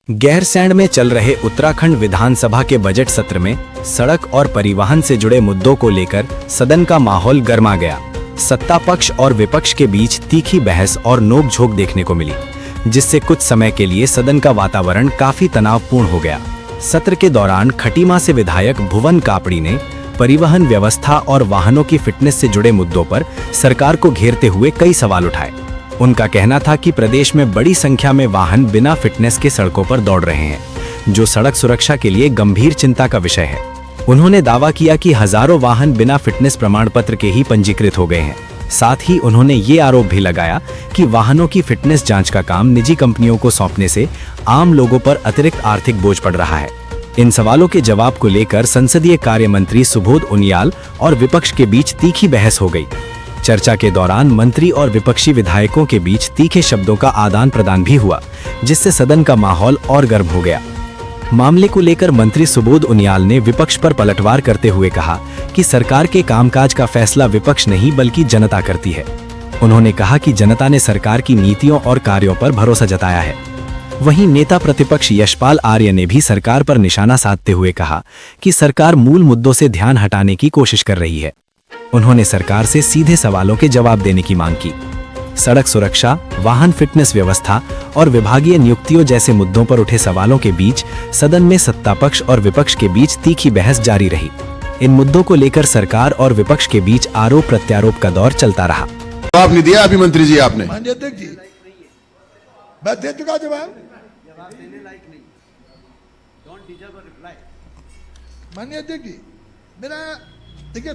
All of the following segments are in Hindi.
गैरसैंण में चल रहे उत्तराखंड विधानसभा के बजट सत्र में सड़क और परिवहन से जुड़े मुद्दों को लेकर सदन का माहौल गर्मा गया। सत्ता पक्ष और विपक्ष के बीच तीखी बहस और नोकझोंक देखने को मिली, जिससे कुछ समय के लिए सदन का वातावरण काफी तनावपूर्ण हो गया। सत्र के दौरान खटीमा से विधायक भुवन कापड़ी ने परिवहन व्यवस्था और वाहनों की फिटनेस से जुड़े मुद्दों पर सरकार को घेरते हुए कई सवाल उठाए। उनका कहना था कि प्रदेश में बड़ी संख्या में वाहन बिना फिटनेस के सड़कों पर दौड़ रहे हैं, जो सड़क सुरक्षा के लिए गंभीर चिंता का विषय है। उन्होंने दावा किया कि हजारों वाहन बिना फिटनेस प्रमाण पत्र के ही पंजीकृत हो गए हैं। साथ ही उन्होंने ये आरोप भी लगाया कि वाहनों की फिटनेस जांच का काम निजी कंपनियों को सौंपने से आम लोगों पर अतिरिक्त आर्थिक बोझ पड़ रहा है। इन सवालों के जवाब को लेकर संसदीय कार्य मंत्री सुबोध उनियाल और विपक्ष के बीच तीखी बहस हो गई। चर्चा के दौरान मंत्री और विपक्षी विधायकों के बीच तीखे शब्दों का आदान प्रदान भी हुआ, जिससे सदन का माहौल और गर्म हो गया। मामले को लेकर मंत्री सुबोध उनियाल ने विपक्ष पर पलटवार करते हुए कहा कि सरकार के कामकाज का फैसला विपक्ष नहीं बल्कि जनता करती है। उन्होंने कहा कि जनता ने सरकार की नीतियों और कार्यों पर भरोसा जताया है। वहीं नेता प्रतिपक्ष यशपाल आर्य ने भी सरकार पर निशाना साधते हुए कहा कि सरकार मूल मुद्दों से ध्यान हटाने की कोशिश कर रही है। उन्होंने सरकार से सीधे सवालों के जवाब देने की मांग की। सड़क सुरक्षा, वाहन फिटनेस व्यवस्था और विभागीय नियुक्तियों जैसे मुद्दों पर उठे सवालों के बीच सदन में सत्ता पक्ष और विपक्ष के बीच तीखी बहस जारी रही। इन मुद्दों को लेकर सरकार और विपक्ष के बीच आरोप प्रत्यारोप का दौर चलता रहा। जवाब नहीं दिया अभी मंत्री जी आपने। माननीय अध्यक्ष जी, मैं दे चुका जवाब देने लायक नहीं। Don't deserve a reply. माननीय अध्यक्ष जी, मेरा देखिए,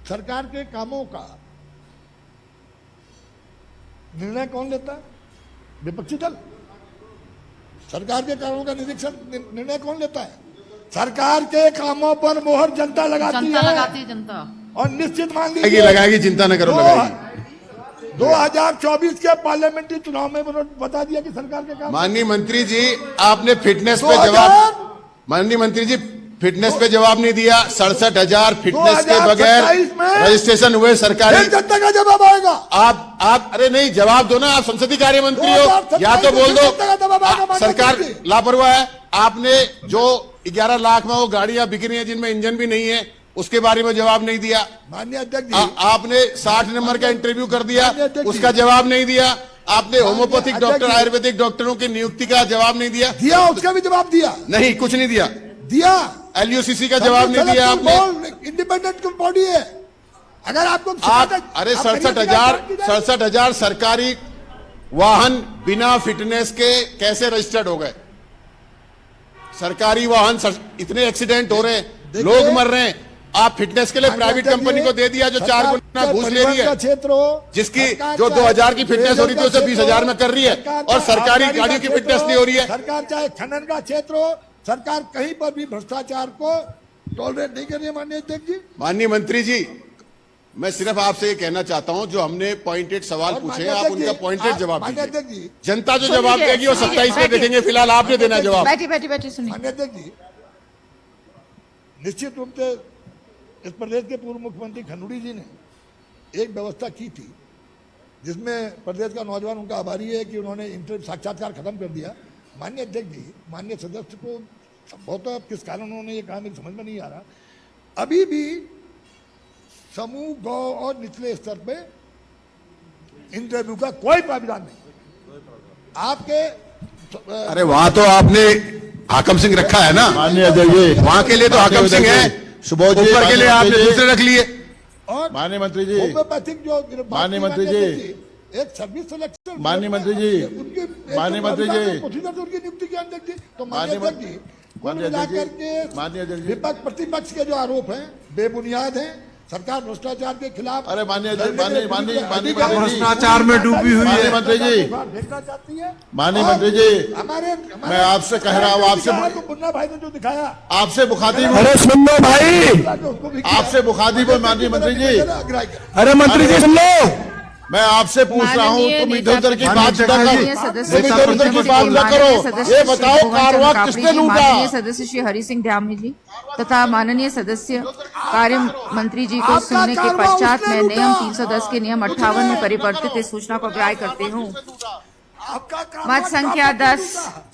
सरकार के कामों का निर्णय कौन लेता है? विपक्षी दल। सरकार के कामों का निर्णय कौन लेता है? सरकार के कामों पर मोहर जनता लगाती है जनता। और निश्चित मान लीजिए लगाएगी, चिंता न करो, लगाएगी। 2024 के पार्लियामेंट्री चुनाव में बता दिया कि सरकार के काम। माननीय मंत्री जी, आपने फिटनेस पे जवाब, माननीय मंत्री जी फिटनेस पे जवाब नहीं दिया। 67,000 फिटनेस के बगैर रजिस्ट्रेशन हुए सरकारी। जनता का जवाब आएगा। आप अरे नहीं, जवाब दो ना, आप संसदीय कार्य मंत्री हो, या तो बोल दो सरकार लापरवाह है। आपने जो 11 लाख में वो गाड़ियां बिक रही हैं जिनमें इंजन भी नहीं है, उसके बारे में जवाब नहीं दिया। माननीय अध्यक्ष जी, आपने 60 नंबर का इंटरव्यू कर दिया, उसका जवाब नहीं दिया। आपने होम्योपैथिक डॉक्टर, आयुर्वेदिक डॉक्टरों की नियुक्ति का जवाब नहीं दिया। उसका भी जवाब दिया नहीं, कुछ नहीं दिया। LUCC का जवाब नहीं दिया आपने। इंडिपेंडेंट बॉडी है। अगर आपको अरे 67,000 सरकारी वाहन बिना फिटनेस के कैसे रजिस्टर्ड हो गए? सरकारी वाहन, इतने एक्सीडेंट हो रहे हैं, लोग मर रहे हैं। आप फिटनेस के लिए प्राइवेट कंपनी को दे दिया जो 4 गुना घूस ले रही है, जिसकी जो 2000 की फिटनेस हो रही थी उसे 20,000 में कर रही है, और सरकारी गाड़ियों की फिटनेस नहीं हो रही है। सरकार चाहे खनन का क्षेत्र हो, सरकार कहीं पर भी भ्रष्टाचार को टॉलरेट नहीं कर रही है। माननीय अध्यक्ष जी, माननीय मंत्री जी, मैं सिर्फ आपसे ये कहना चाहता हूं, जो हमने पॉइंटेड सवाल पूछे आप उनका पॉइंटेड जवाब दीजिए। जनता जो जवाब देगी वो 27 में देखेंगे, फिलहाल आपने देना जवाब। बैठी सुनिए। माननीय अध्यक्ष जी, निश्चित रूप से इस प्रदेश के पूर्व मुख्यमंत्री खनूड़ी जी ने एक व्यवस्था की थी, जिसमें प्रदेश का नौजवान उनका आभारी है कि उन्होंने इंटर साक्षात्कार खत्म कर दिया। माननीय अध्यक्ष जी, माननीय सदस्य को संभवतः किस कारण उन्होंने ये कहा, मेरी समझ में नहीं आ रहा। अभी भी समूह, गौ और निचले स्तर पे इंटरव्यू का कोई प्रावधान नहीं। आपके अरे वहां तो आपने हाकम सिंह रखा है ना। माननीय अध्यक्ष जी, वहां के लिए तो हाकम सिंह है, सुबोध जी ऊपर के लिए आपने दूसरे रख लिए। और माननीय मंत्री जी, होम्योपैथिक जो माननीय मंत्री जी, एक सर्विस सिलेक्शन, माननीय मंत्री जी, माननीय मंत्री जी, उनकी नियुक्ति के अंदर जी। तो माननीय अध्यक्ष जी, माननीय अध्यक्ष जी, विपक्ष प्रतिपक्ष के जो आरोप हैं बेबुनियाद हैं। सरकार भ्रष्टाचार के खिलाफ, अरे माननीय भ्रष्टाचार में डूबी हुई है। मंत्री जी, देखना चाहती है। माननीय मंत्री जी, हमारे मैं आपसे कह रहा हूँ, आपसे मुन्ना भाई ने जो दिखाया, आपसे मुखातिब, अरे सुनो भाई, आपसे मुखातिब है माननीय मंत्री जी। अरे मंत्री जी सुन लो, मैं आपसे पूछ रहा हूँ, तुम इधर उधर की बात न करो। ये बताओ कारवां किसने लूटा? माननीय सदस्य श्री हरि सिंह ध्यामी जी तथा माननीय सदस्य कार्य मंत्री जी को सुनने के पश्चात मैं नियम 310 के नियम 58 में परिवर्तित इस सूचना को ग्राह्य करते हूँ। आपका कारवा मत संख्या कहाँ 10। टूटा?